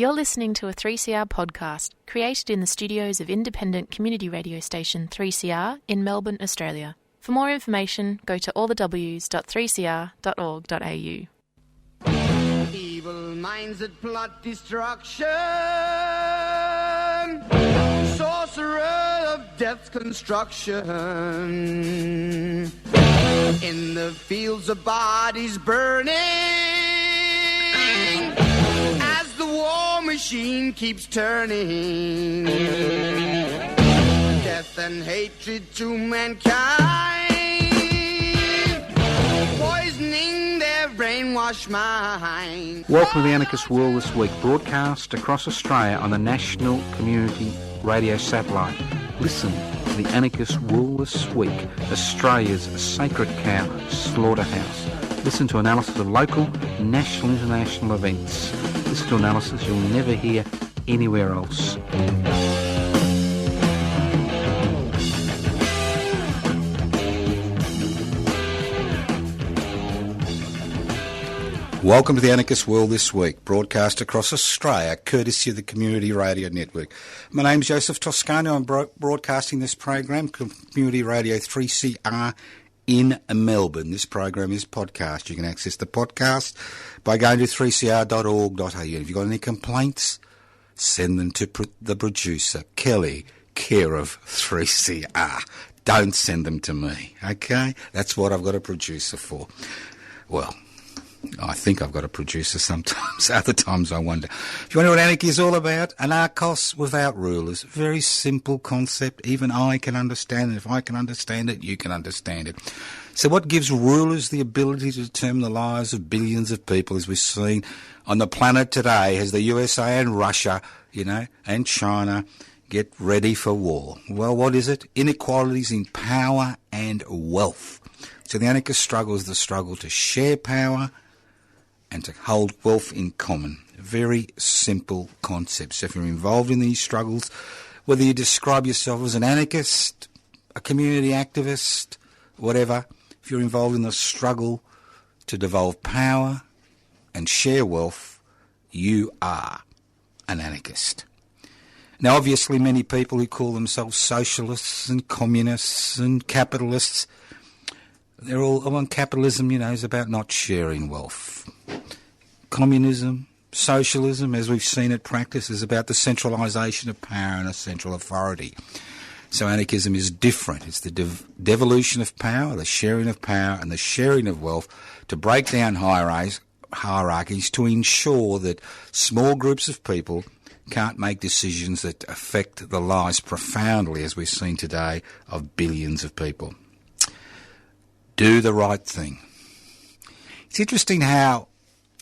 You're listening to a 3CR podcast created in the studios of independent community radio station 3CR in Melbourne, Australia. For more information, go to allthews.3cr.org.au. Evil minds that plot destruction, sorcerer of death's construction. In the fields of bodies burning, as the war machine keeps turning. Death and hatred to mankind, poisoning their brainwashed mind. Welcome to the Anarchist World This Week, broadcast across Australia on the National Community Radio Satellite. Listen to the Anarchist World This Week, Australia's sacred cow slaughterhouse. Listen to analysis of local, national, international events. Listen to analysis you'll never hear anywhere else. Welcome to the Anarchist World This Week, broadcast across Australia, courtesy of the Community Radio Network. My name's Joseph Toscano. I'm broadcasting this program, Community Radio 3CR in Melbourne. This program is podcast. You can access the podcast by going to 3cr.org.au. If you've got any complaints, send them to the producer, Kelly, care of 3CR. Don't send them to me, okay? That's what I've got a producer for. Well, I think I've got a producer sometimes. Other times I wonder. If you wonder what anarchy is all about, anarchos without rulers. Very simple concept. Even I can understand it. If I can understand it, you can understand it. So what gives rulers the ability to determine the lives of billions of people, as we've seen on the planet today, as the USA and Russia, and China get ready for war? Well, what is it? Inequalities in power and wealth. So the anarchist struggle is the struggle to share power and to hold wealth in common. A very simple concept. So if you're involved in these struggles, whether you describe yourself as an anarchist, a community activist, whatever, if you're involved in the struggle to devolve power and share wealth, you are an anarchist. Now, obviously, many people who call themselves socialists and communists and capitalists, they're all on capitalism, is about not sharing wealth. Communism, socialism, as we've seen it practiced, is about the centralisation of power and a central authority. So anarchism is different. It's the devolution of power, the sharing of power and the sharing of wealth to break down hierarchies to ensure that small groups of people can't make decisions that affect the lives profoundly, as we've seen today, of billions of people. Do the right thing. It's interesting how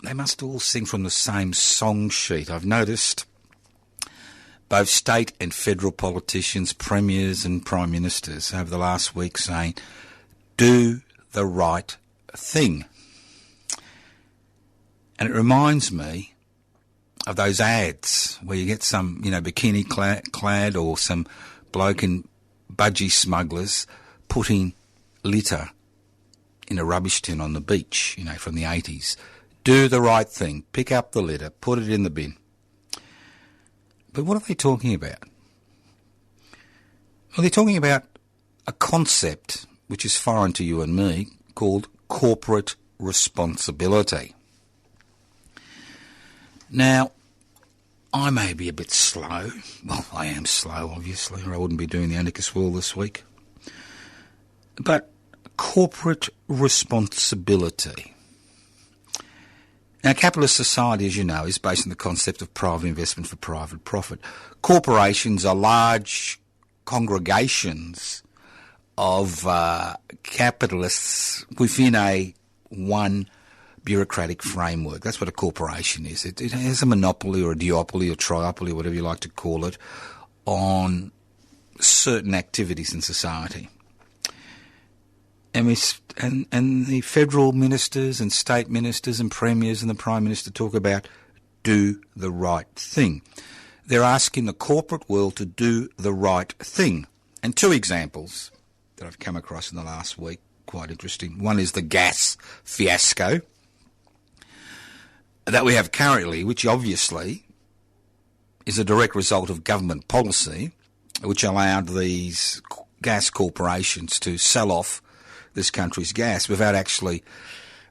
they must all sing from the same song sheet. I've noticed both state and federal politicians, premiers and prime ministers over the last week saying, do the right thing. And it reminds me of those ads where you get some, bikini clad or some bloke in budgie smugglers putting litter in a rubbish tin on the beach, from the 80s. Do the right thing. Pick up the litter. Put it in the bin. But what are they talking about? Well, they're talking about a concept which is foreign to you and me called corporate responsibility. Now, I may be a bit slow. Well, I am slow, obviously, or I wouldn't be doing the Anarchist World This Week. But corporate responsibility. Now, capitalist society, as you know, is based on the concept of private investment for private profit. Corporations are large congregations of capitalists within one bureaucratic framework. That's what a corporation is. It has a monopoly or a duopoly or triopoly, whatever you like to call it, on certain activities in society. And the federal ministers and state ministers and premiers and the Prime Minister talk about do the right thing. They're asking the corporate world to do the right thing. And two examples that I've come across in the last week, quite interesting. One is the gas fiasco that we have currently, which obviously is a direct result of government policy which allowed these gas corporations to sell off this country's gas without actually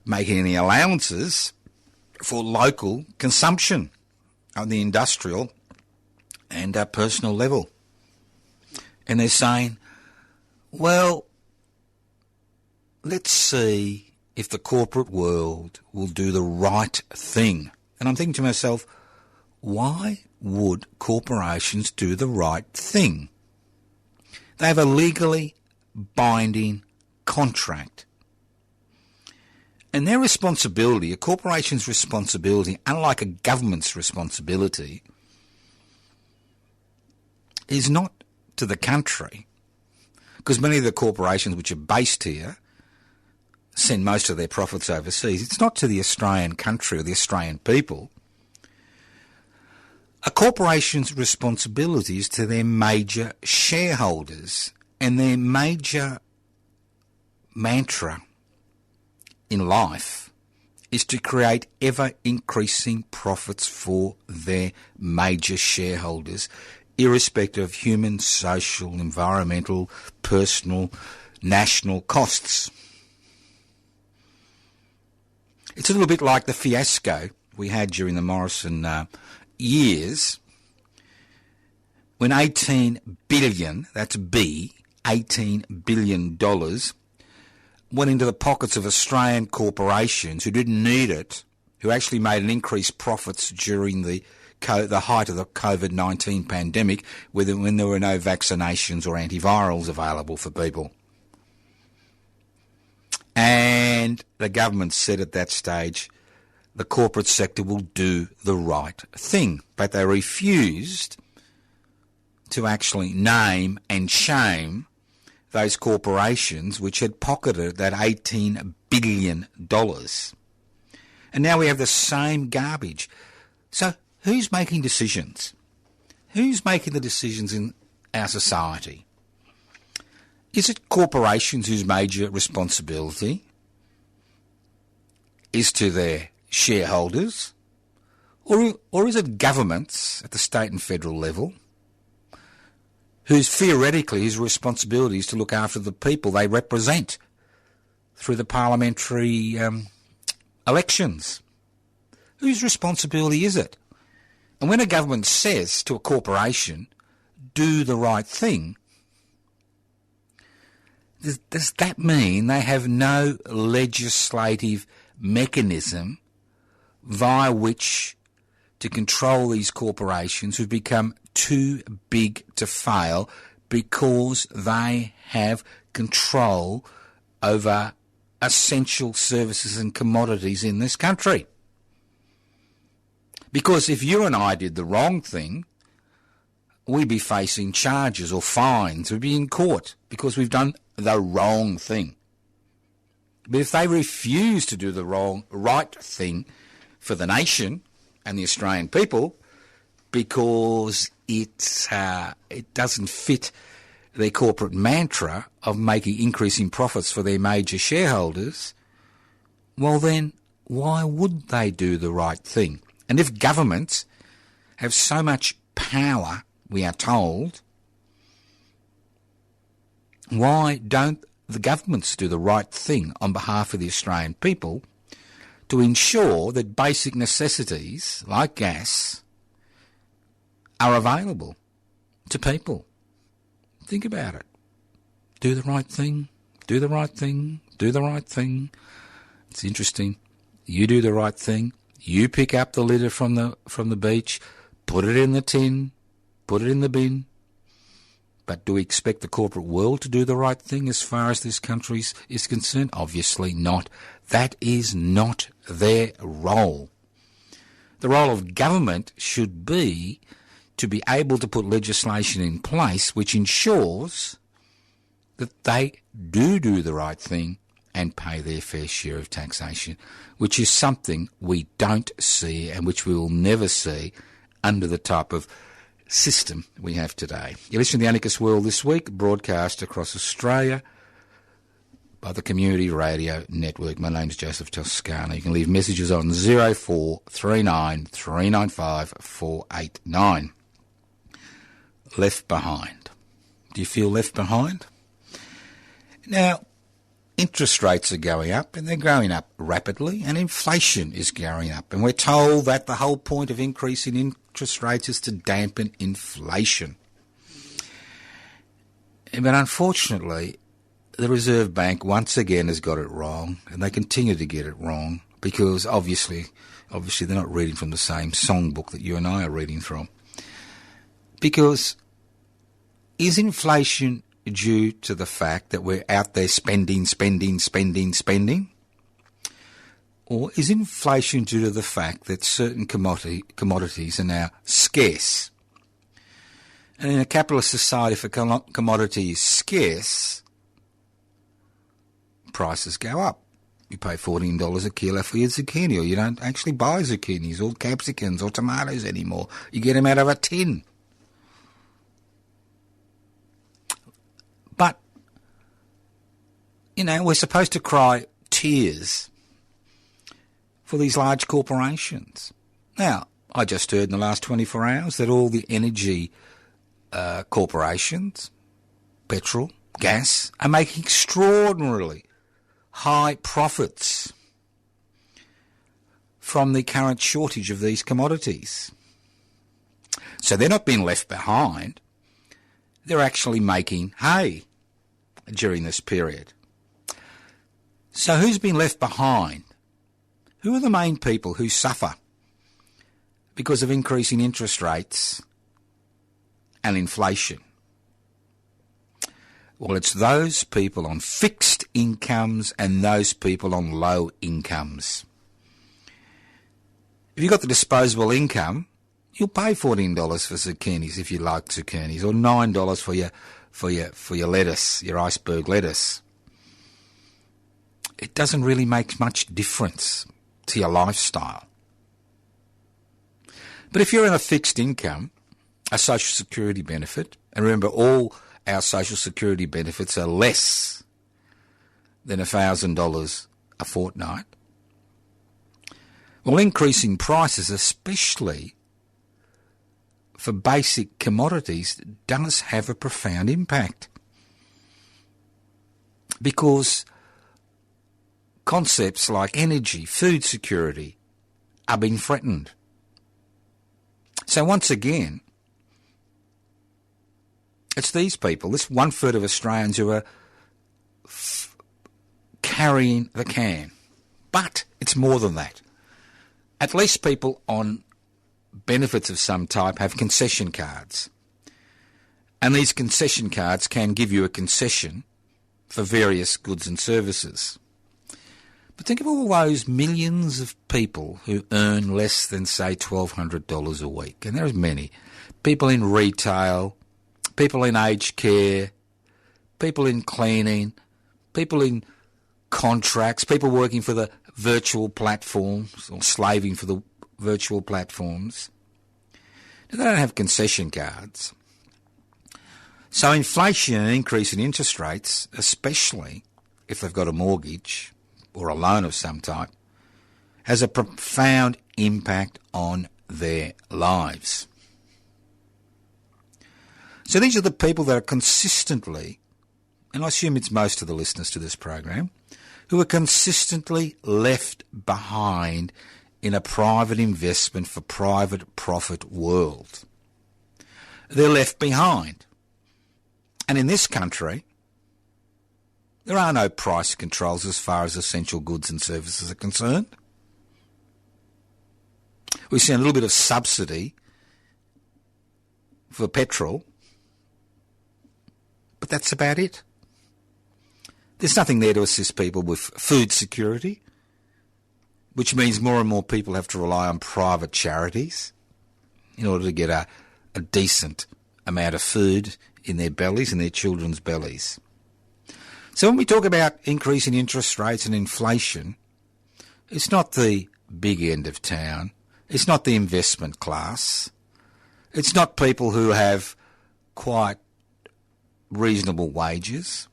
making any allowances for local consumption on the industrial and personal level. And they're saying, well, let's see if the corporate world will do the right thing. And I'm thinking to myself, why would corporations do the right thing? They have a legally binding contract. And their responsibility, a corporation's responsibility, unlike a government's responsibility, is not to the country, because many of the corporations which are based here send most of their profits overseas. It's not to the Australian country or the Australian people. A corporation's responsibility is to their major shareholders, and their major mantra in life is to create ever-increasing profits for their major shareholders, irrespective of human, social, environmental, personal, national costs. It's a little bit like the fiasco we had during the Morrison years, when $18 billion, that's B, $18 billion went into the pockets of Australian corporations who didn't need it, who actually made an increased profits during the height of the COVID-19 pandemic, when there were no vaccinations or antivirals available for people. And the government said at that stage, the corporate sector will do the right thing. But they refused to actually name and shame those corporations which had pocketed that $18 billion. And now we have the same garbage. So who's making decisions? Who's making the decisions in our society? Is it corporations whose major responsibility is to their shareholders? Or is it governments at the state and federal level whose responsibility is to look after the people they represent through the parliamentary elections? Whose responsibility is it? And when a government says to a corporation, do the right thing, does that mean they have no legislative mechanism via which to control these corporations who've become too big to fail because they have control over essential services and commodities in this country? Because if you and I did the wrong thing, we'd be facing charges or fines. We'd be in court because we've done the wrong thing. But if they refuse to do the right thing for the nation and the Australian people because it doesn't fit their corporate mantra of making increasing profits for their major shareholders, well then, why would they do the right thing? And if governments have so much power, we are told, why don't the governments do the right thing on behalf of the Australian people to ensure that basic necessities like gas are available to people? Think about it. Do the right thing, do the right thing, do the right thing. It's interesting. You do the right thing. You pick up the litter from the beach, put it in the tin, put it in the bin. But do we expect the corporate world to do the right thing as far as this country is concerned? Obviously not. That is not their role. The role of government should be to be able to put legislation in place which ensures that they do the right thing and pay their fair share of taxation, which is something we don't see and which we will never see under the type of system we have today. You're listening to The Anarchist World This Week, broadcast across Australia by the Community Radio Network. My name's Joseph Toscano. You can leave messages on 0439 395 489. left behind. Do you feel left behind? Now, interest rates are going up, and they're going up rapidly, and inflation is going up. And we're told that the whole point of increasing interest rates is to dampen inflation. But unfortunately, the Reserve Bank once again has got it wrong, and they continue to get it wrong because obviously they're not reading from the same songbook that you and I are reading from. Because is inflation due to the fact that we're out there spending? Or is inflation due to the fact that certain commodities are now scarce? And in a capitalist society, if a commodity is scarce, prices go up. You pay $14 a kilo for your zucchini, or you don't actually buy zucchinis or capsicums or tomatoes anymore. You get them out of a tin. But, we're supposed to cry tears for these large corporations. Now, I just heard in the last 24 hours that all the energy corporations, petrol, gas, are making extraordinarily high profits from the current shortage of these commodities. So they're not being left behind. They're actually making hay during this period. So who's been left behind? Who are the main people who suffer because of increasing interest rates and inflation? Well, it's those people on fixed incomes and those people on low incomes. If you've got the disposable income, you'll pay $14 for zucchinis if you like zucchinis, or $9 for your lettuce, your iceberg lettuce. It doesn't really make much difference to your lifestyle. But if you're in a fixed income, a social security benefit, and remember all our social security benefits are less than $1,000 a fortnight, well, increasing prices, especially for basic commodities, does have a profound impact. Because concepts like energy, food security are being threatened. So once again, it's these people, this 1/3 of Australians who are carrying the can. But it's more than that. At least people on benefits of some type have concession cards. And these concession cards can give you a concession for various goods and services. But think of all those millions of people who earn less than, say, $1,200 a week. And there's many. People in retail, people in aged care, people in cleaning, people in contracts, people working for the virtual platforms or slaving for the virtual platforms. They don't have concession cards. So inflation and increase in interest rates, especially if they've got a mortgage or a loan of some type, has a profound impact on their lives. So these are the people that are consistently, and I assume it's most of the listeners to this program, who are consistently left behind in a private investment for private profit world. They're left behind. And in this country, there are no price controls as far as essential goods and services are concerned. We've seen a little bit of subsidy for petrol, but that's about it. There's nothing there to assist people with food security, which means more and more people have to rely on private charities in order to get a decent amount of food in their bellies and their children's bellies. So when we talk about increasing interest rates and inflation, it's not the big end of town. It's not the investment class. It's not people who have quite reasonable wages.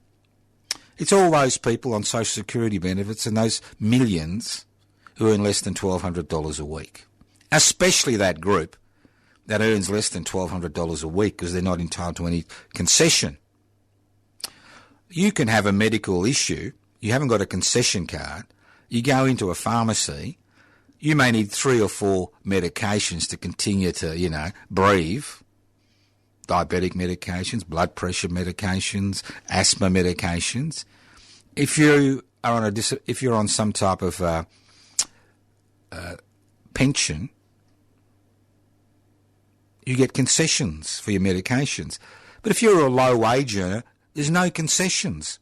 It's all those people on social security benefits and those millions who earn less than $1,200 a week. Especially that group that earns less than $1,200 a week because they're not entitled to any concession. You can have a medical issue, you haven't got a concession card, you go into a pharmacy, you may need 3 or 4 medications to continue to, breathe. Diabetic medications, blood pressure medications, asthma medications. If you are if you're on some type of pension, you get concessions for your medications. But if you're a low wage earner, there's no concessions.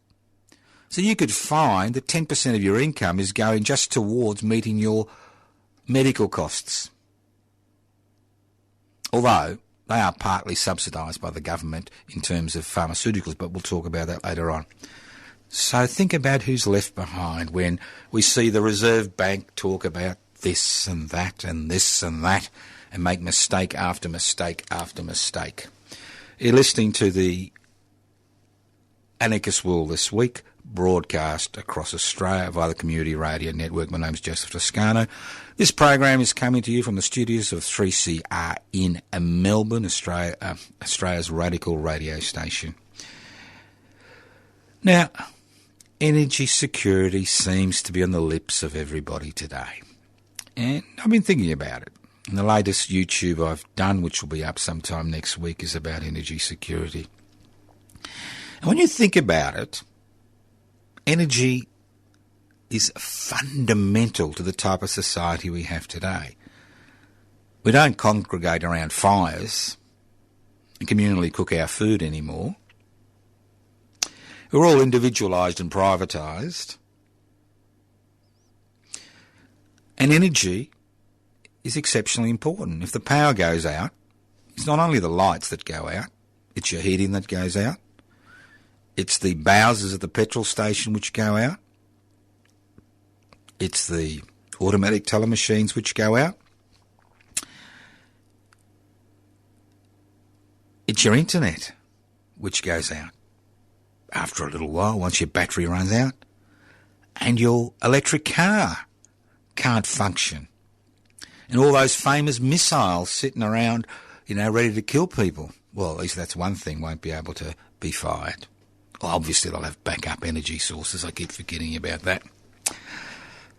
So you could find that 10% of your income is going just towards meeting your medical costs. Although they are partly subsidised by the government in terms of pharmaceuticals, but we'll talk about that later on. So think about who's left behind when we see the Reserve Bank talk about this and that and this and that and make mistake after mistake after mistake. You're listening to the Anarchist World This Week, broadcast across Australia via the Community Radio Network. My name's Joseph Toscano. This program is coming to you from the studios of 3CR in Melbourne, Australia's radical radio station. Now, energy security seems to be on the lips of everybody today. And I've been thinking about it. And the latest YouTube I've done, which will be up sometime next week, is about energy security. And when you think about it, energy is fundamental to the type of society we have today. We don't congregate around fires and communally cook our food anymore. We're all individualised and privatised. And energy is exceptionally important. If the power goes out, it's not only the lights that go out, it's your heating that goes out. It's the bowsers at the petrol station which go out. It's the automatic teller machines which go out. It's your internet which goes out after a little while, once your battery runs out. And your electric car can't function. And all those famous missiles sitting around, ready to kill people. Well, at least that's one thing, won't be able to be fired. Well, obviously they'll have backup energy sources. I keep forgetting about that.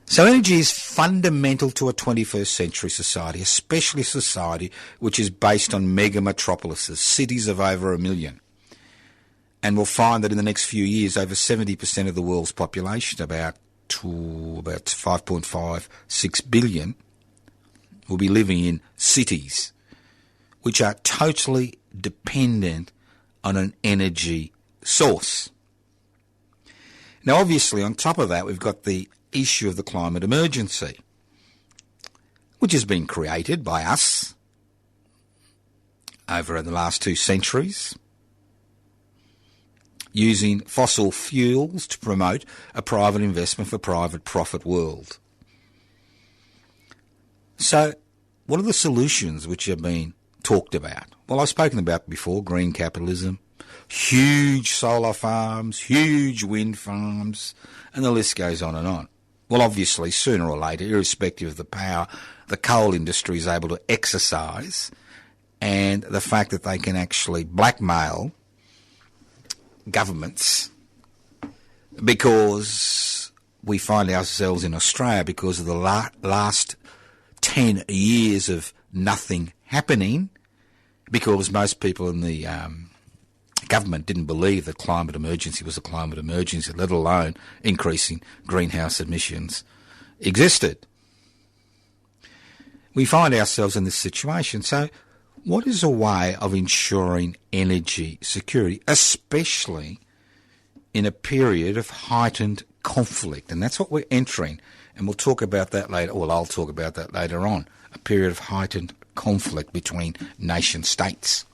So energy is fundamental to a 21st century society, especially a society which is based on mega metropolises, cities of over 1 million. And we'll find that in the next few years, over 70% of the world's population, about 5.56 billion, will be living in cities which are totally dependent on an energy source. Now, obviously, on top of that, we've got the issue of the climate emergency, which has been created by us over the last 2 centuries, using fossil fuels to promote a private investment for private profit world. So, what are the solutions which have been talked about? Well, I've spoken about before, green capitalism, huge solar farms, huge wind farms, and the list goes on and on. Well, obviously, sooner or later, irrespective of the power the coal industry is able to exercise and the fact that they can actually blackmail governments, because we find ourselves in Australia because of the last 10 years of nothing happening, because most people in the government didn't believe that climate emergency was a climate emergency, let alone increasing greenhouse emissions existed. We find ourselves in this situation. So what is a way of ensuring energy security, especially in a period of heightened conflict? And that's what we're entering. And we'll talk about that later. Well, I'll talk about that later on. A period of heightened conflict between nation states.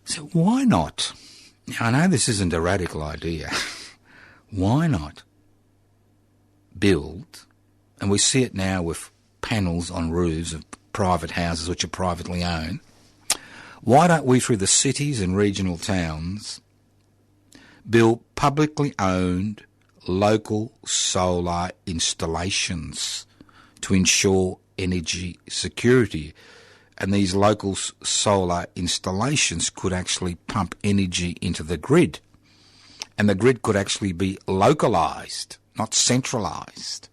So why not? Now, I know this isn't a radical idea. Why not build, and we see it now with panels on roofs of private houses which are privately owned, why don't we, through the cities and regional towns, build publicly owned local solar installations to ensure energy security. And these local solar installations could actually pump energy into the grid. And the grid could actually be localised, not centralised.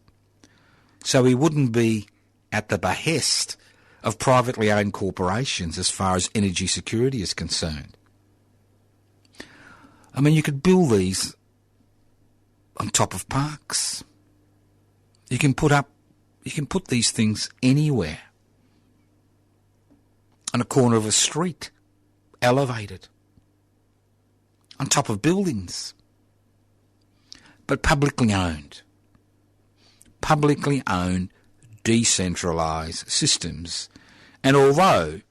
So we wouldn't be at the behest of privately owned corporations as far as energy security is concerned. I mean, you could build these on top of parks. You can put these things anywhere. On a corner of a street, elevated, on top of buildings, but publicly owned, decentralised systems. And although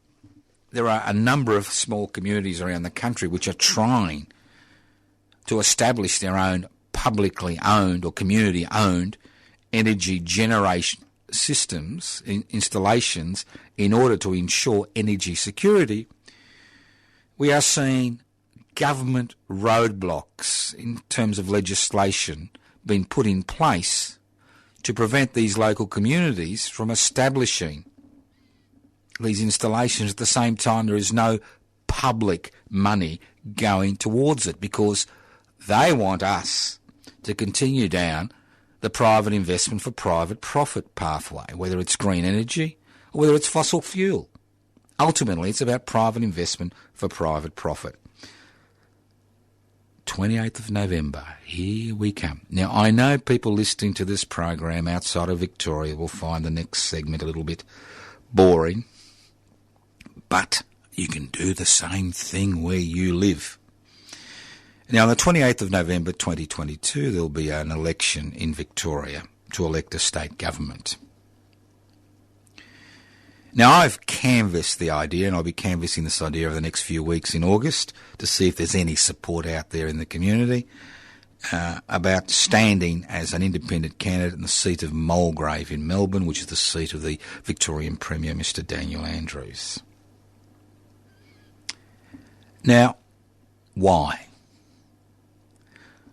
there are a number of small communities around the country which are trying to establish their own publicly owned or community owned energy generation systems, installations, in order to ensure energy security, we are seeing government roadblocks in terms of legislation being put in place to prevent these local communities from establishing these installations. At the same time, there is no public money going towards it because they want us to continue down the private investment for private profit pathway, whether it's green energy or whether it's fossil fuel. Ultimately, it's about private investment for private profit. 28th of November, here we come. Now, I know people listening to this program outside of Victoria will find the next segment a little bit boring, but you can do the same thing where you live. Now, on the 28th of November 2022, there will be an election in Victoria to elect a state government. Now, I've canvassed the idea, and I'll be canvassing this idea over the next few weeks in August to see if there's any support out there in the community about standing as an independent candidate in the seat of Mulgrave in Melbourne, which is the seat of the Victorian Premier, Mr. Daniel Andrews. Now, why?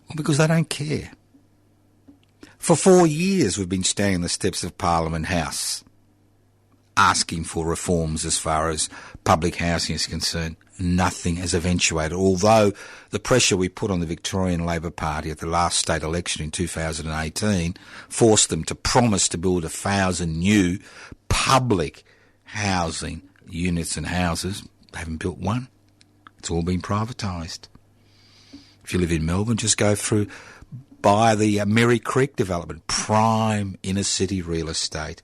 Well, because they don't care. For 4 years we've been standing on the steps of Parliament House asking for reforms as far as public housing is concerned. Nothing has eventuated, although the pressure we put on the Victorian Labor Party at the last state election in 2018 forced them to promise to build 1,000 new public housing units and houses. They haven't built one. It's all been privatised. If you live in Melbourne, just go through by the Merry Creek development, prime inner city real estate,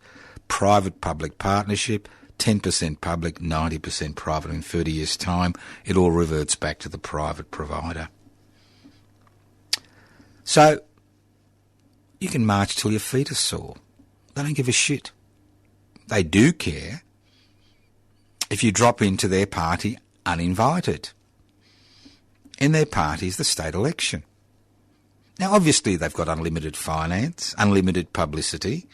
private-public partnership, 10% public, 90% private. In 30 years' time, it all reverts back to the private provider. So, you can march till your feet are sore. They don't give a shit. They do care if you drop into their party uninvited. And their party is the state election. Now, obviously, they've got unlimited finance, unlimited publicity,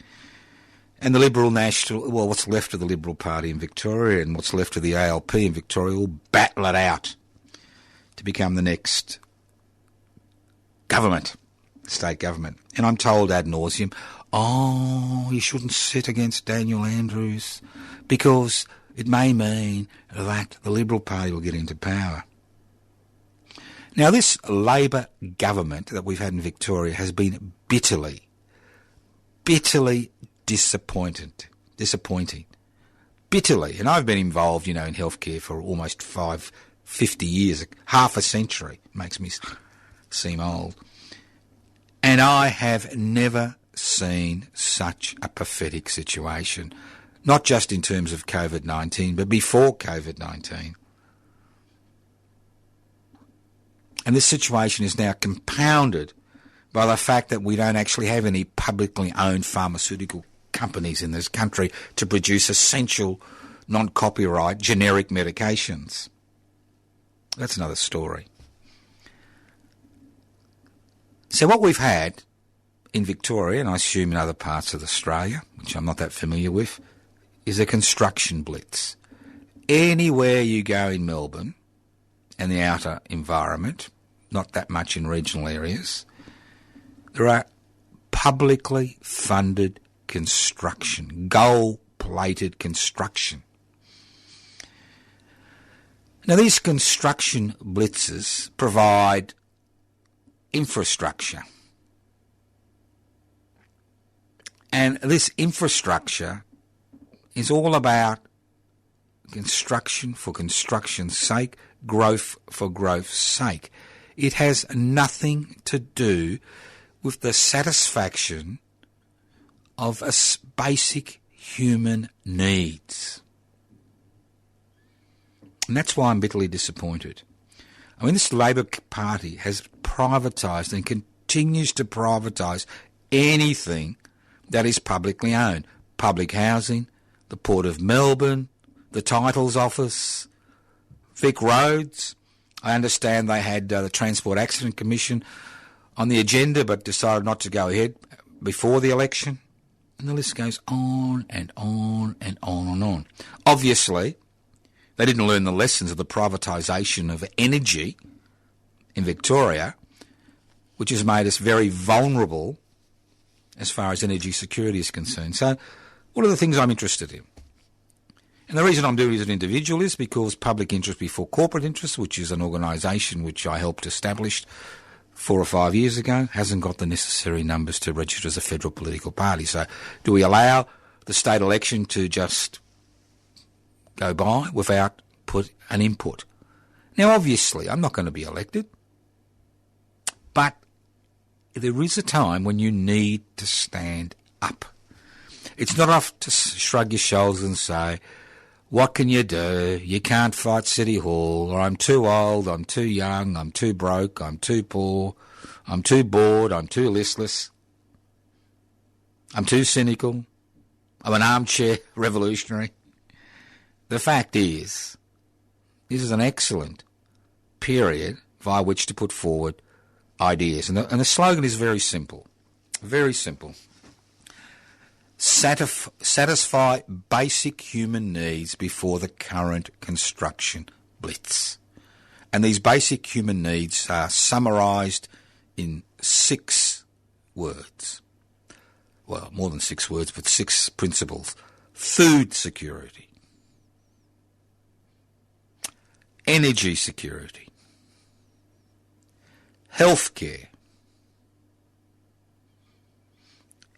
and the Liberal National, well, what's left of the Liberal Party in Victoria and what's left of the ALP in Victoria will battle it out to become the next government, state government. And I'm told ad nauseum, you shouldn't sit against Daniel Andrews because it may mean that the Liberal Party will get into power. Now, this Labor government that we've had in Victoria has been bitterly disappointing. Bitterly. And I've been involved, in healthcare for almost 50 years, half a century. Makes me seem old. And I have never seen such a pathetic situation, not just in terms of COVID-19, but before COVID-19. And this situation is now compounded by the fact that we don't actually have any publicly owned pharmaceutical companies in this country to produce essential, non-copyright, generic medications. That's another story. So what we've had in Victoria, and I assume in other parts of Australia, which I'm not that familiar with, is a construction blitz. Anywhere you go in Melbourne and the outer environment, not that much in regional areas, there are publicly funded construction, gold gold-plated construction. Now, these construction blitzes provide infrastructure. And this infrastructure is all about construction for construction's sake, growth for growth's sake. It has nothing to do with the satisfaction of basic human needs. And that's why I'm bitterly disappointed. I mean, this Labor Party has privatised and continues to privatise anything that is publicly owned. Public housing, the Port of Melbourne, the Titles Office, Vic Roads. I understand they had the Transport Accident Commission on the agenda but decided not to go ahead before the election. And the list goes on and on and on and on. Obviously, they didn't learn the lessons of the privatisation of energy in Victoria, which has made us very vulnerable as far as energy security is concerned. So what are the things I'm interested in? And the reason I'm doing it as an individual is because Public Interest Before Corporate Interest, which is an organisation which I helped establish 4 or 5 years ago, hasn't got the necessary numbers to register as a federal political party. So do we allow the state election to just go by without an input? Now, obviously, I'm not going to be elected, but there is a time when you need to stand up. It's not enough to shrug your shoulders and say, what can you do? You can't fight City Hall, or I'm too old, I'm too young, I'm too broke, I'm too poor, I'm too bored, I'm too listless, I'm too cynical, I'm an armchair revolutionary. The fact is, this is an excellent period via which to put forward ideas. And the slogan is very simple. Very simple. Satisfy basic human needs before the current construction blitz. And these basic human needs are summarised in 6 words. Well, more than 6 words, but 6 principles. Food security. Energy security. Healthcare.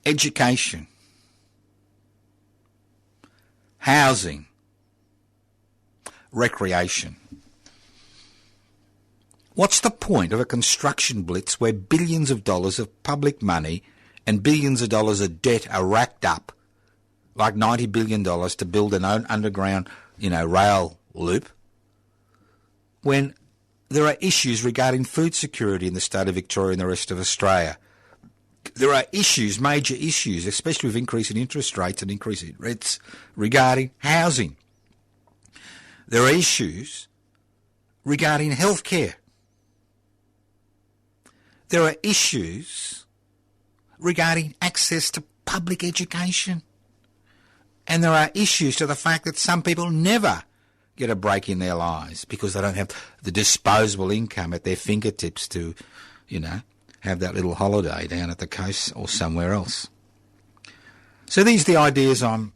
Education. Housing. Recreation. What's the point of a construction blitz where billions of dollars of public money and billions of dollars of debt are racked up, like $90 billion to build an underground, rail loop, when there are issues regarding food security in the state of Victoria and the rest of Australia? There are issues, major issues, especially with increasing interest rates and increasing rents, regarding housing. There are issues regarding healthcare. There are issues regarding access to public education. And there are issues to the fact that some people never get a break in their lives because they don't have the disposable income at their fingertips to, have that little holiday down at the coast or somewhere else. So these are the ideas I'm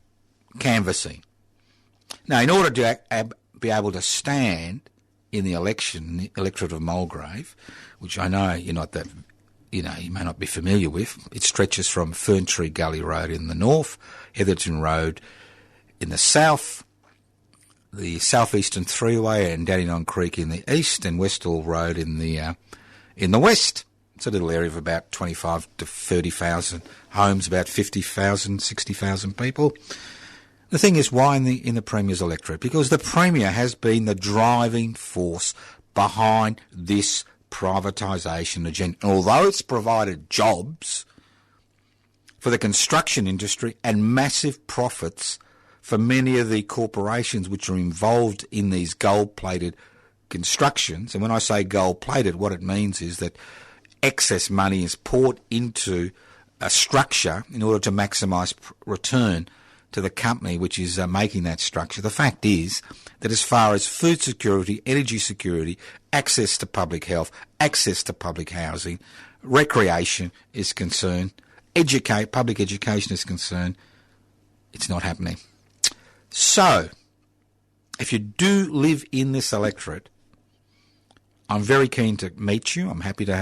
canvassing. Now, in order to be able to stand in the election, the electorate of Mulgrave, which I know you're not that, you may not be familiar with, it stretches from Ferntree Gully Road in the north, Heatherton Road in the south, the Southeastern Threeway and Dandenong Creek in the east, and Westall Road in the west. It's a little area of about 25 to 30,000 homes, about 50,000, 60,000 people. The thing is, why in the Premier's electorate? Because the Premier has been the driving force behind this privatisation agenda. And although it's provided jobs for the construction industry and massive profits for many of the corporations which are involved in these gold-plated constructions, and when I say gold-plated, what it means is that excess money is poured into a structure in order to maximise return to the company which is making that structure. The fact is that as far as food security, energy security, access to public health, access to public housing, recreation is concerned, public education is concerned, it's not happening. So, if you do live in this electorate, I'm very keen to meet you. I'm happy to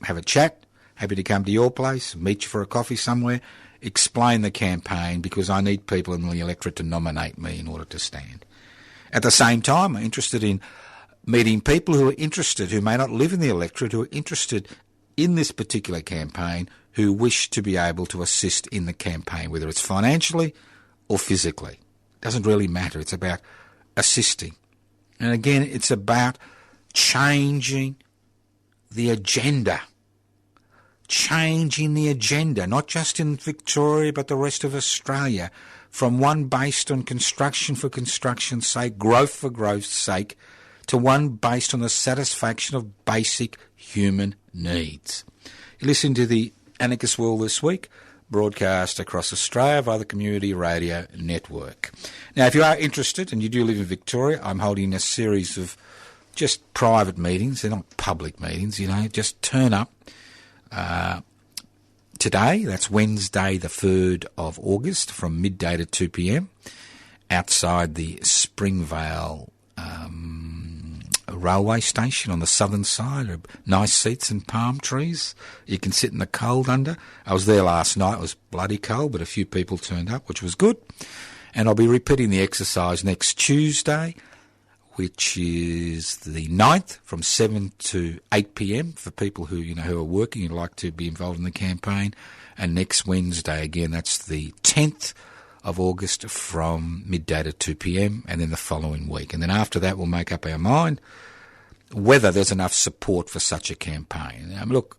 have a chat, happy to come to your place, meet you for a coffee somewhere, explain the campaign, because I need people in the electorate to nominate me in order to stand. At the same time, I'm interested in meeting people who are interested, who may not live in the electorate, who are interested in this particular campaign, who wish to be able to assist in the campaign, whether it's financially or physically. It doesn't really matter. It's about assisting. And again, it's about changing the agenda. Changing the agenda, not just in Victoria but the rest of Australia, from one based on construction for construction's sake, growth for growth's sake, to one based on the satisfaction of basic human needs. You listen to the Anarchist World This Week, broadcast across Australia via the Community Radio Network. Now, if you are interested, and you do live in Victoria, I'm holding a series of just private meetings. They're not public meetings, just turn up. Today, that's Wednesday the 3rd of August, from midday to 2 p.m, outside the Springvale railway station on the southern side. Nice seats and palm trees you can sit in the cold under. I was there last night. It was bloody cold, but a few people turned up, which was good. And I'll be repeating the exercise next Tuesday, which is the 9th, from 7 to 8 p.m. for people who are working and like to be involved in the campaign. And next Wednesday, again, that's the 10th of August, from midday to 2 p.m, and then the following week. And then after that, we'll make up our mind whether there's enough support for such a campaign. Look,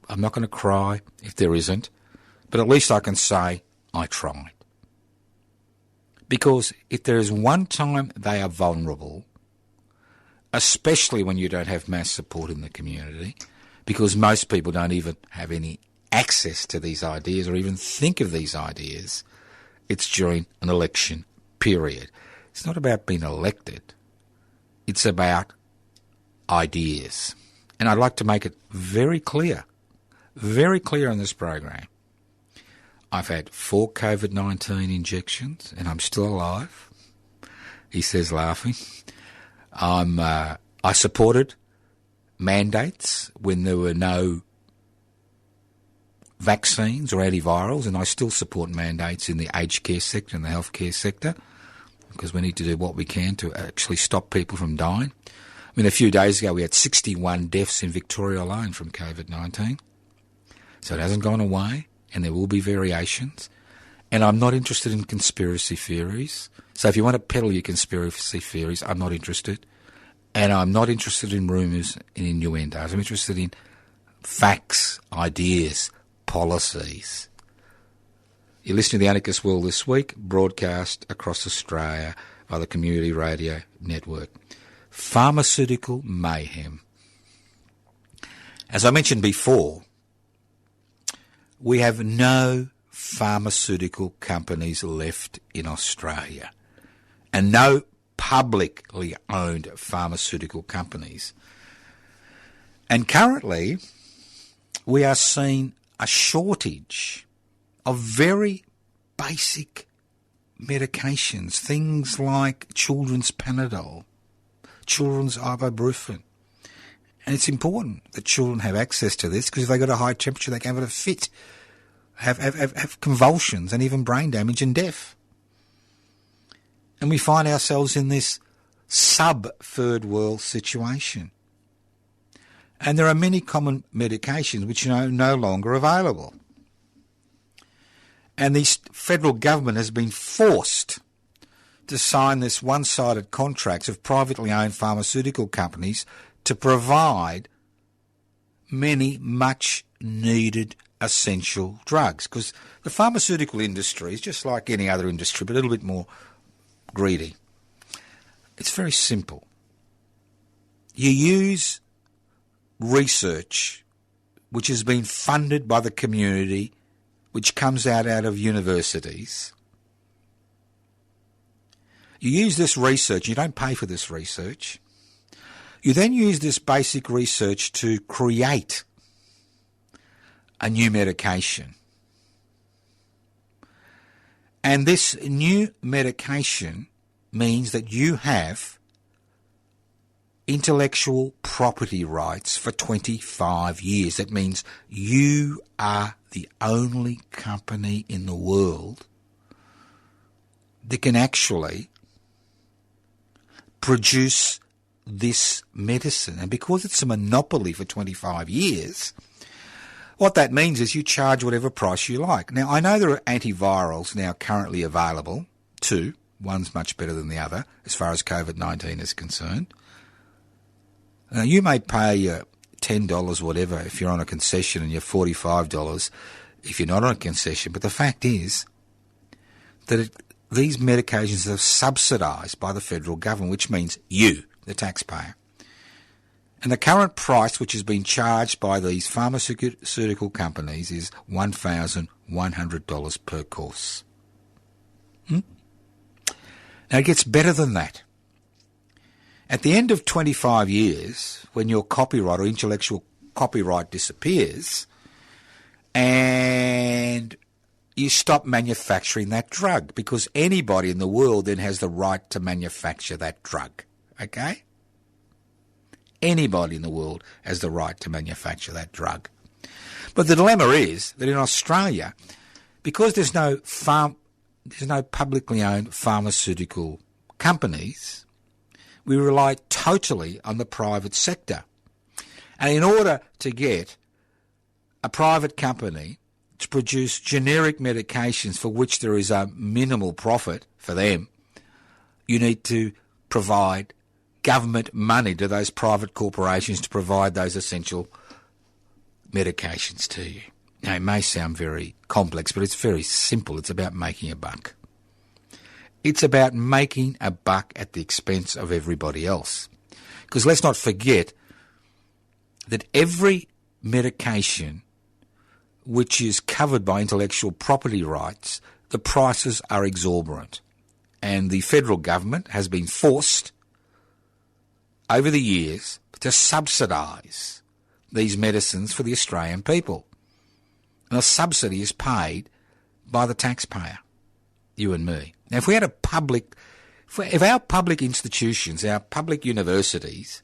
I'm not going to cry if there isn't, but at least I can say I tried. Because if there is one time they are vulnerable, especially when you don't have mass support in the community, because most people don't even have any access to these ideas or even think of these ideas, it's during an election period. It's not about being elected. It's about ideas. And I'd like to make it very clear in this program. I've had 4 COVID-19 injections and I'm still alive. He says, laughing. I supported mandates when there were no vaccines or antivirals, and I still support mandates in the aged care sector and the healthcare sector, because we need to do what we can to actually stop people from dying. A few days ago we had 61 deaths in Victoria alone from COVID-19. So it hasn't gone away, and there will be variations. And I'm not interested in conspiracy theories. So if you want to peddle your conspiracy theories, I'm not interested. And I'm not interested in rumours and innuendos. I'm interested in facts, ideas, policies. You're listening to the Anarchist World This Week, broadcast across Australia by the Community Radio Network. Pharmaceutical mayhem. As I mentioned before, we have no pharmaceutical companies left in Australia, and no publicly owned pharmaceutical companies. And currently, we are seeing a shortage of very basic medications, things like children's Panadol, children's ibuprofen. And it's important that children have access to this, because if they've got a high temperature, they can have a fit, have convulsions and even brain damage and death. And we find ourselves in this sub-third world situation. And there are many common medications which are no longer available. And the federal government has been forced to sign this one-sided contracts of privately owned pharmaceutical companies to provide many much-needed essential drugs. Because the pharmaceutical industry is just like any other industry, but a little bit more greedy. It's very simple. You use research which has been funded by the community, which comes out of universities. You use this research, you don't pay for this research. You then use this basic research to create a new medication. And this new medication means that you have intellectual property rights for 25 years. That means you are the only company in the world that can actually produce this medicine. And because it's a monopoly for 25 years, what that means is you charge whatever price you like. Now, I know there are antivirals now currently available, two. One's much better than the other as far as COVID-19 is concerned. Now, you may pay $10 whatever if you're on a concession, and you're $45 if you're not on a concession. But the fact is that these medications are subsidised by the federal government, which means you, the taxpayer. And the current price which has been charged by these pharmaceutical companies is $1,100 per course. Now, it gets better than that. At the end of 25 years, when your copyright or intellectual copyright disappears and you stop manufacturing that drug, because anybody in the world then has the right to manufacture that drug, okay? Anybody in the world has the right to manufacture that drug. But the dilemma is that in Australia, because there's no publicly owned pharmaceutical companies, we rely totally on the private sector. And in order to get a private company to produce generic medications for which there is a minimal profit for them, you need to provide government money to those private corporations to provide those essential medications to you. Now, it may sound very complex, but it's very simple. It's about making a buck. It's about making a buck at the expense of everybody else. Because let's not forget that every medication which is covered by intellectual property rights, the prices are exorbitant. And the federal government has been forced over the years to subsidise these medicines for the Australian people. And the subsidy is paid by the taxpayer, you and me. Now, if we had if our public institutions, our public universities,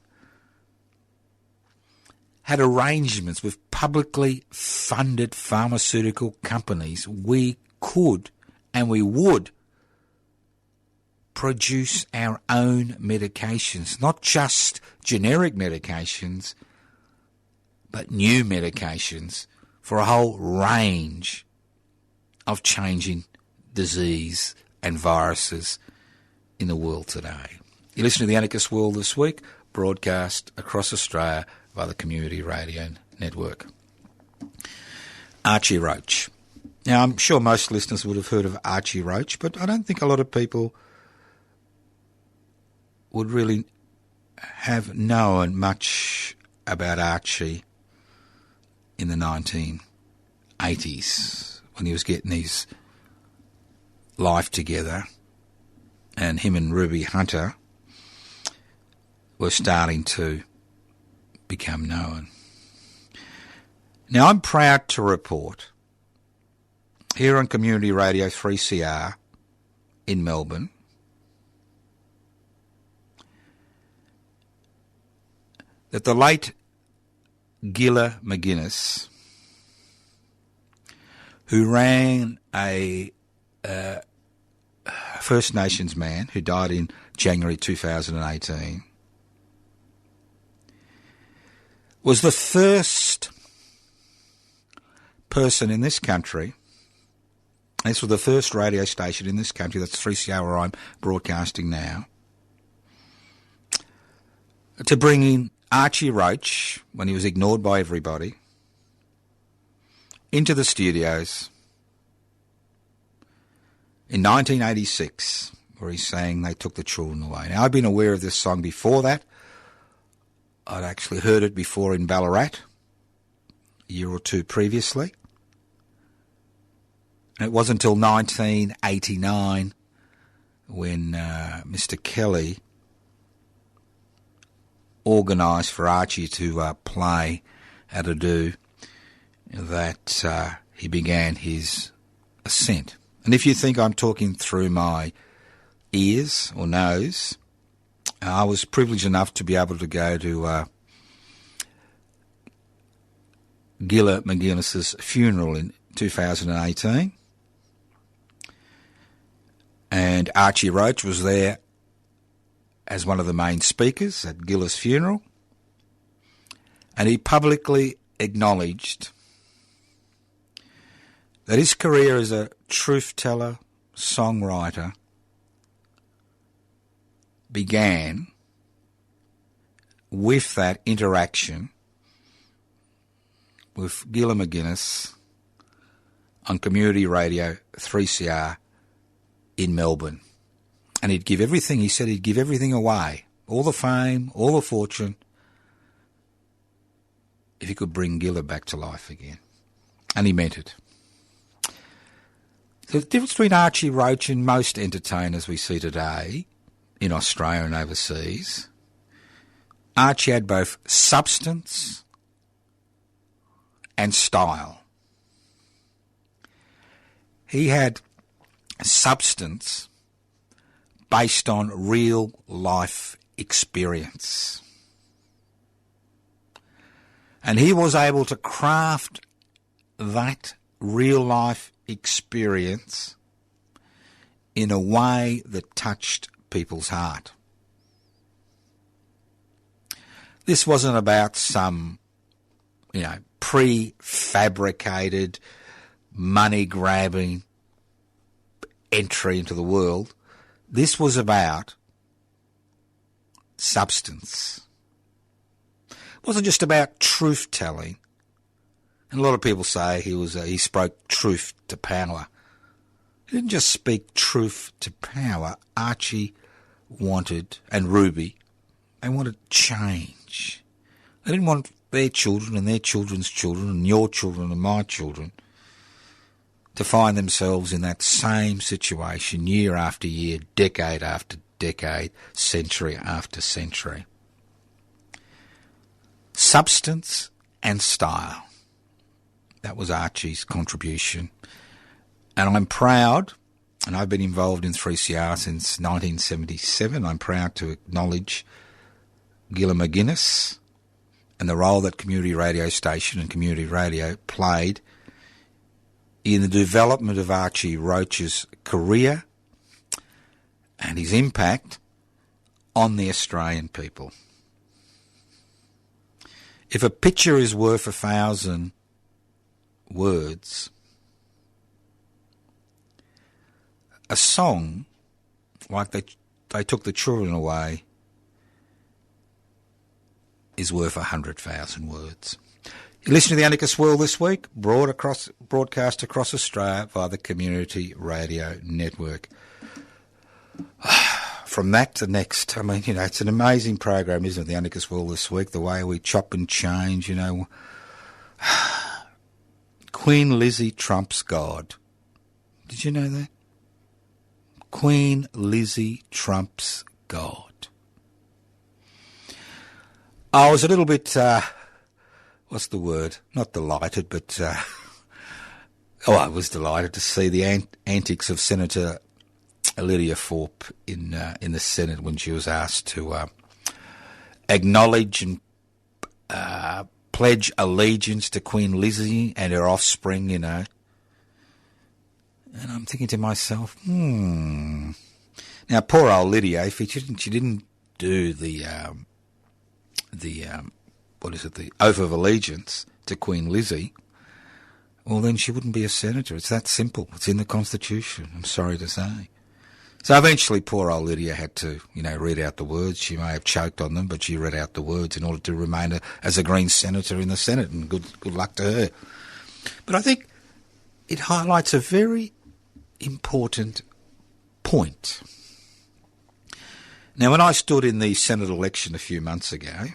had arrangements with publicly funded pharmaceutical companies, we could and we would produce our own medications, not just generic medications, but new medications for a whole range of changing disease and viruses in the world today. You listen to the Anarchist World This Week, broadcast across Australia by the Community Radio Network. Archie Roach. Now, I'm sure most listeners would have heard of Archie Roach, but I don't think a lot of people would really have known much about Archie in the 1980s when he was getting his life together, and him and Ruby Hunter were starting to become known. Now, I'm proud to report here on Community Radio 3CR in Melbourne that the late Gilla McGuinness, who ran a First Nations man who died in January 2018, was the first person in this country, this was the first radio station in this country, that's 3CR where I'm broadcasting now, to bring in Archie Roach, when he was ignored by everybody, into the studios in 1986, where he's saying they took the children away. Now, I've been aware of this song before that. I'd actually heard it before in Ballarat a year or two previously. And it wasn't until 1989 when Mr. Kelly organised for Archie to play at a do that he began his ascent And if you think I'm talking through my ears or nose, I was privileged enough to be able to go to Gilla McGuinness's funeral in 2018. And Archie Roach was there as one of the main speakers at Gilla's funeral. And he publicly acknowledged that his career as a truth-teller, songwriter, began with that interaction with Gilla McGuinness on Community Radio 3CR in Melbourne. And he'd give everything, he said he'd give everything away, all the fame, all the fortune, if he could bring Gilla back to life again. And he meant it. The difference between Archie Roach and most entertainers we see today in Australia and overseas, Archie had both substance and style. He had substance based on real life experience. And he was able to craft that real life experience in a way that touched people's heart. This wasn't about some, prefabricated, money-grabbing entry into the world. This was about substance. It wasn't just about truth-telling. And a lot of people say he spoke truth to power. He didn't just speak truth to power. Archie wanted, and Ruby, they wanted change. They didn't want their children and their children's children and your children and my children to find themselves in that same situation year after year, decade after decade, century after century. Substance and style. That was Archie's contribution. And I'm proud, and I've been involved in 3CR since 1977, I'm proud to acknowledge Gilla McGuinness and the role that community radio station and community radio played in the development of Archie Roach's career and his impact on the Australian people. If a picture is worth 1,000 words, a song, like they took the children away, is worth 100,000 words. You listen to the Anarchist World this week, broadcast across Australia via the Community Radio Network. From that to next, it's an amazing program, isn't it, the Anarchist World this week, the way we chop and change, Queen Lizzie trumps God. Did you know that? Queen Lizzie trumps God. I was a little bit, what's the word? Not delighted, but, I was delighted to see the antics of Senator Lydia Thorpe in the Senate when she was asked to acknowledge and pledge allegiance to Queen Lizzie and her offspring, And I'm thinking to myself, Now, poor old Lydia, if she didn't do the oath of allegiance to Queen Lizzie, well, then she wouldn't be a senator. It's that simple. It's in the Constitution, I'm sorry to say. So eventually poor old Lydia had to, read out the words. She may have choked on them, but she read out the words in order to remain as a Green senator in the Senate, and good luck to her. But I think it highlights a very important point. Now, when I stood in the Senate election a few months ago,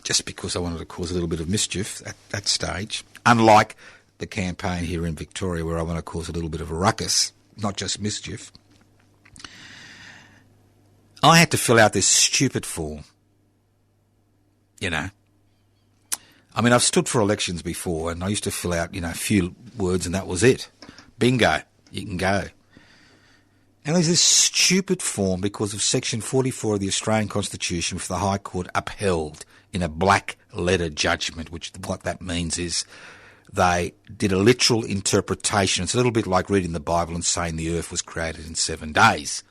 just because I wanted to cause a little bit of mischief at that stage, unlike the campaign here in Victoria where I want to cause a little bit of a ruckus, not just mischief, I had to fill out this stupid form, I I mean, I've stood for elections before, and I used to fill out, a few words, and that was it. Bingo, you can go. And there's this stupid form because of Section 44 of the Australian Constitution, which the High Court upheld in a black letter judgment, which what that means is they did a literal interpretation. It's a little bit like reading the Bible and saying the earth was created in 7 days.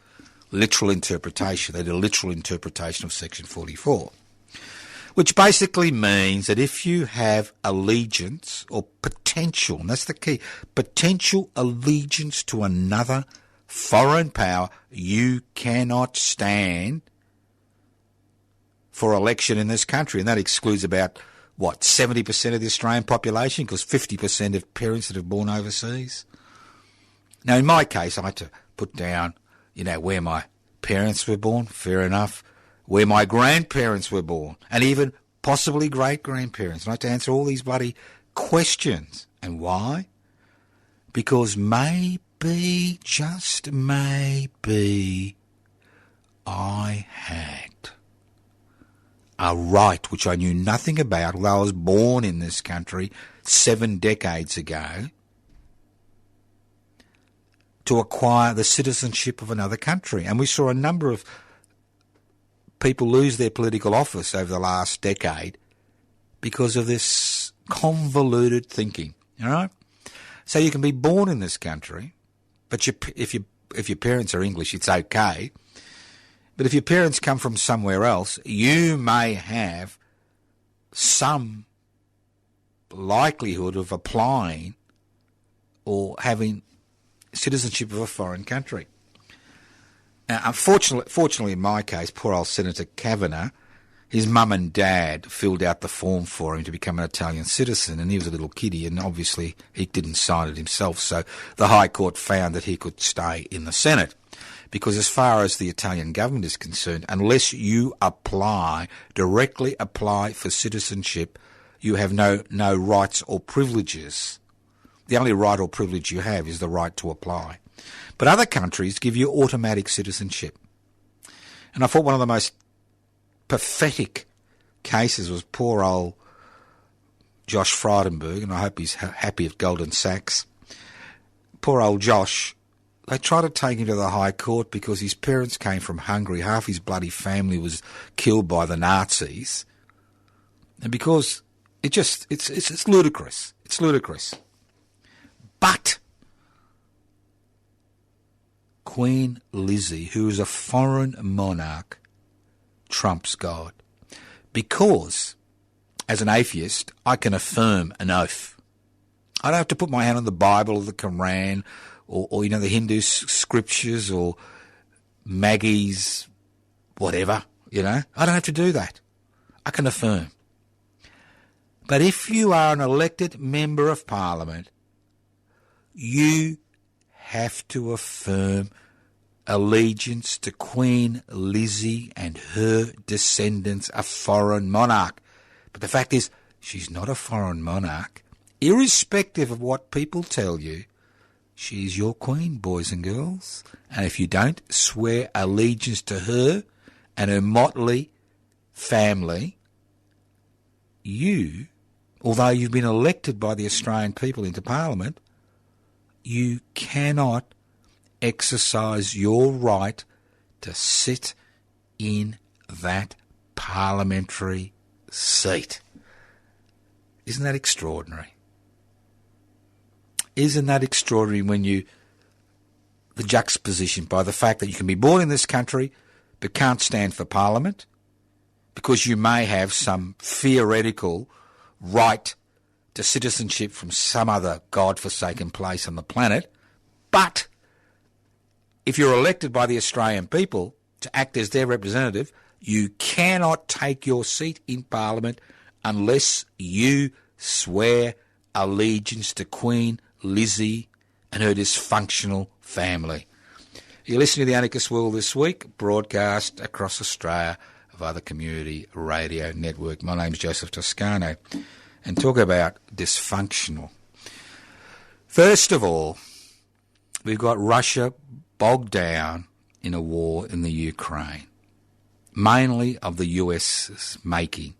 Literal interpretation. They did a literal interpretation of Section 44. Which basically means that if you have allegiance or potential, and that's the key, potential allegiance to another foreign power, you cannot stand for election in this country. And that excludes about, 70% of the Australian population, because 50% of parents that have born overseas. Now, in my case, I had to put down, where my parents were born, fair enough, where my grandparents were born, and even possibly great-grandparents. And I had to answer all these bloody questions. And why? Because maybe, just maybe, I had a right which I knew nothing about, although I was born in this country 7 decades ago, to acquire the citizenship of another country. And we saw a number of people lose their political office over the last decade because of this convoluted thinking, all right? So you can be born in this country, but if your parents are English, it's okay. But if your parents come from somewhere else, you may have some likelihood of applying or having citizenship of a foreign country. Now, unfortunately, in my case, poor old Senator Kavanagh, his mum and dad filled out the form for him to become an Italian citizen, and he was a little kiddie, and obviously he didn't sign it himself, so the High Court found that he could stay in the Senate. Because as far as the Italian government is concerned, unless you directly apply for citizenship, you have no rights or privileges. The only right or privilege you have is the right to apply. But other countries give you automatic citizenship. And I thought one of the most pathetic cases was poor old Josh Frydenberg, and I hope he's happy at Goldman Sachs. Poor old Josh, they tried to take him to the High Court because his parents came from Hungary. Half his bloody family was killed by the Nazis. And because it's ludicrous. It's ludicrous. But Queen Lizzie, who is a foreign monarch, trumps God. Because, as an atheist, I can affirm an oath. I don't have to put my hand on the Bible or the Quran or the Hindu scriptures or Maggie's whatever, I don't have to do that. I can affirm. But if you are an elected member of Parliament, you have to affirm allegiance to Queen Lizzie and her descendants, a foreign monarch. But the fact is, she's not a foreign monarch. Irrespective of what people tell you, she's your queen, boys and girls. And if you don't swear allegiance to her and her motley family, you, although you've been elected by the Australian people into Parliament, you cannot exercise your right to sit in that parliamentary seat. Isn't that extraordinary? Isn't that extraordinary when the juxtaposition by the fact that you can be born in this country but can't stand for Parliament because you may have some theoretical right to citizenship from some other godforsaken place on the planet, but if you're elected by the Australian people to act as their representative, you cannot take your seat in Parliament unless you swear allegiance to Queen Lizzie and her dysfunctional family. You're listening to the Anarchist World This Week, broadcast across Australia via the Community Radio Network. My name's Joseph Toscano, and talk about dysfunctional. First of all, we've got Russia bogged down in a war in the Ukraine, mainly of the US's making.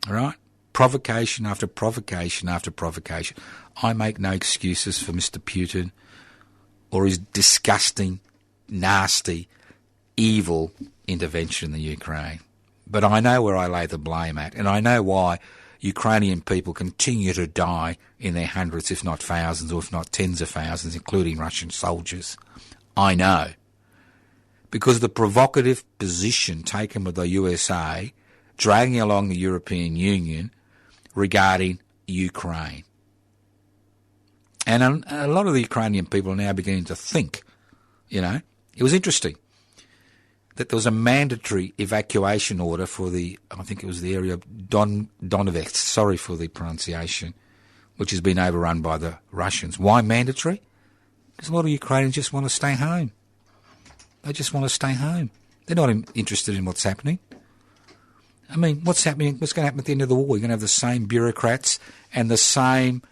All right? Provocation after provocation after provocation. I make no excuses for Mr. Putin or his disgusting, nasty, evil intervention in the Ukraine. But I know where I lay the blame at, and I know why Ukrainian people continue to die in their hundreds, if not thousands, or if not tens of thousands, including Russian soldiers. I know. Because of the provocative position taken with the USA, dragging along the European Union regarding Ukraine. And a lot of the Ukrainian people are now beginning to think, it was interesting that there was a mandatory evacuation order for I think it was the area of Donetsk, sorry for the pronunciation, which has been overrun by the Russians. Why mandatory? Because a lot of Ukrainians just want to stay home. They just want to stay home. They're not interested in what's happening. I mean, what's happening? What's going to happen at the end of the war? You're going to have the same bureaucrats and the same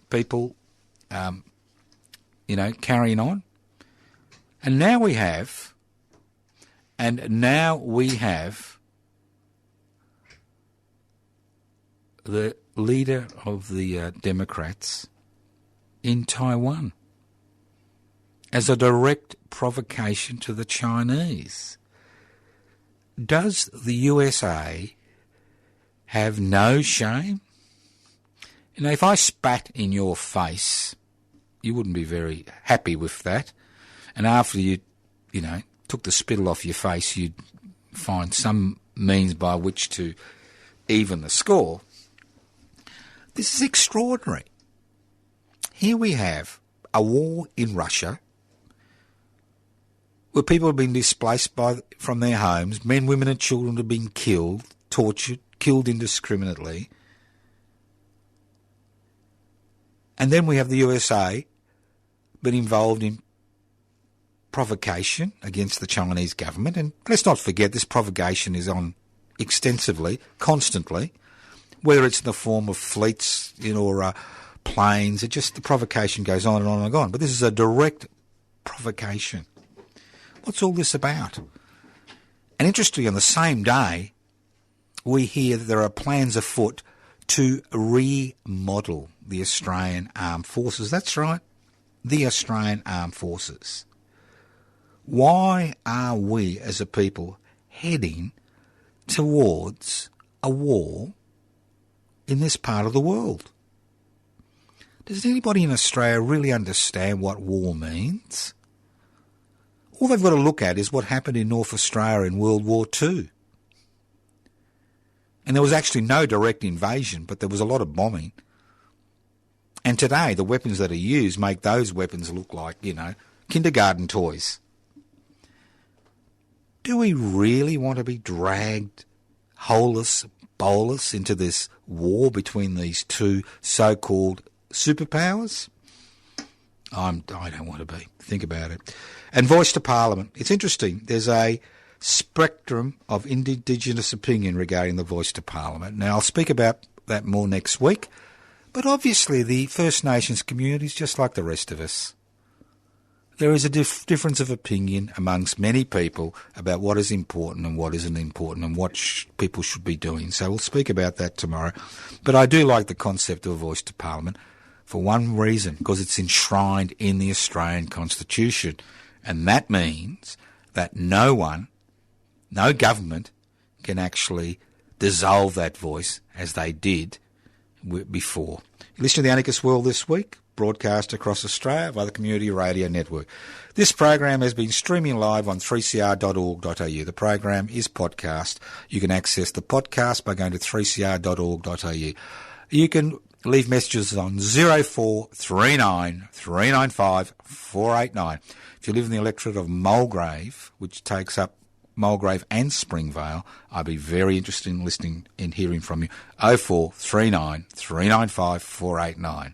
people, carrying on. And now we have the leader of the Democrats in Taiwan as a direct provocation to the Chinese. Does the USA have no shame? If I spat in your face, you wouldn't be very happy with that. And after you took the spittle off your face, you'd find some means by which to even the score. This is extraordinary. Here we have a war in Russia where people have been displaced from their homes, men, women and children have been killed, tortured, killed indiscriminately. And then we have the USA been involved in provocation against the Chinese government. And let's not forget, this provocation is on extensively, constantly, whether it's in the form of fleets or planes. The provocation goes on and on and on. But this is a direct provocation. What's all this about? And interestingly, on the same day, we hear that there are plans afoot to remodel the Australian Armed Forces. That's right, the Australian Armed Forces. Why are we as a people heading towards a war in this part of the world? Does anybody in Australia really understand what war means? All they've got to look at is what happened in North Australia in World War II. And there was actually no direct invasion, but there was a lot of bombing. And today, the weapons that are used make those weapons look like, kindergarten toys. Do we really want to be dragged holus bolus into this war between these two so-called superpowers? I don't want to be. Think about it. And voice to Parliament. It's interesting. There's a spectrum of Indigenous opinion regarding the voice to Parliament. Now, I'll speak about that more next week. But obviously, the First Nations community is just like the rest of us. There is a difference of opinion amongst many people about what is important and what isn't important and what people should be doing. So we'll speak about that tomorrow. But I do like the concept of a voice to Parliament for one reason, because it's enshrined in the Australian Constitution. And that means that no government can actually dissolve that voice as they did before. You listen to The Anarchist World this week, broadcast across Australia by the Community Radio Network. This program has been streaming live on 3cr.org.au. The program is podcast. You can access the podcast by going to 3cr.org.au. You can leave messages on 0439 395 489. If you live in the electorate of Mulgrave, which takes up Mulgrave and Springvale, I'd be very interested in listening and hearing from you. 0439 395 489.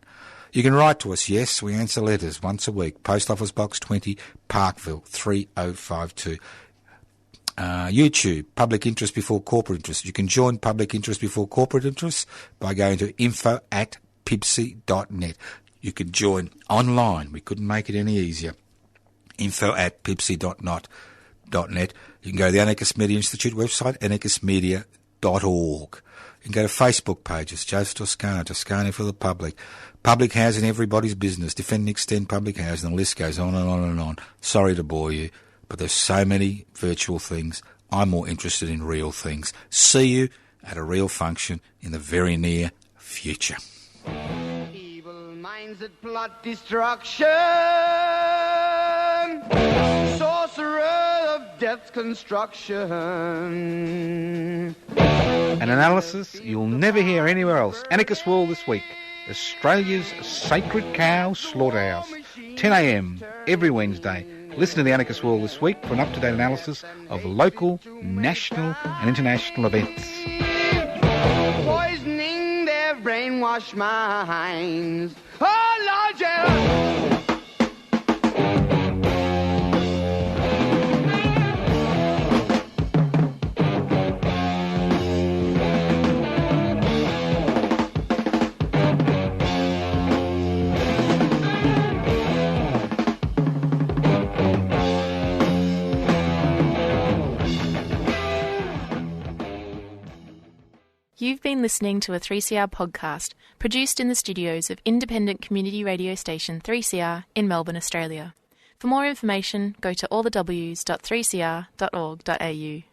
You can write to us. Yes, we answer letters once a week. Post Office Box 20, Parkville 3052. YouTube, Public Interest Before Corporate Interest. You can join Public Interest Before Corporate Interest by going to info@pipsy.net. You can join online. We couldn't make it any easier. info@pipsy.net. You can go to the Anarchist Media Institute website, anarchistmedia.net. You can go to Facebook pages, Joseph Toscano, Toscano for the Public, Public Housing, Everybody's Business, Defend and Extend Public Housing, the list goes on and on and on. Sorry to bore you, but there's so many virtual things. I'm more interested in real things. See you at a real function in the very near future. Evil minds that plot destruction, sorcerer of death's construction. An analysis you'll never hear anywhere else. Anarchist World this week. Australia's sacred cow slaughterhouse. 10 a.m. every Wednesday. Listen to the Anarchist World this week for an up-to-date analysis of local, national and international events. Poisoning their brainwashed minds. Oh, Lord, yeah. You've been listening to a 3CR podcast produced in the studios of independent community radio station 3CR in Melbourne, Australia. For more information, go to allthews.3cr.org.au.